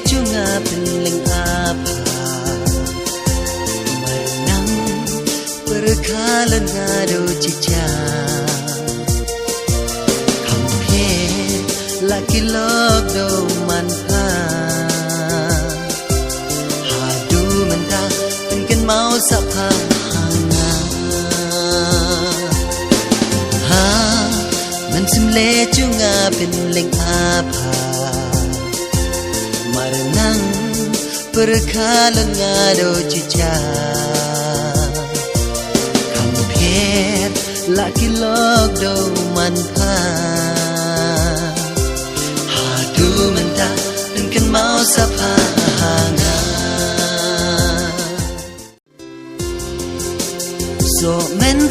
chunga penling apa Marenang perkalan ngado cica Kampe laki log do manpa Hadu menta pengen mau sapa hanga Ha mensimle chunga penling apa Marenang perkalan ngado cica Kamper laki log do manpa Hadu menta pengen mau sapa hanga So men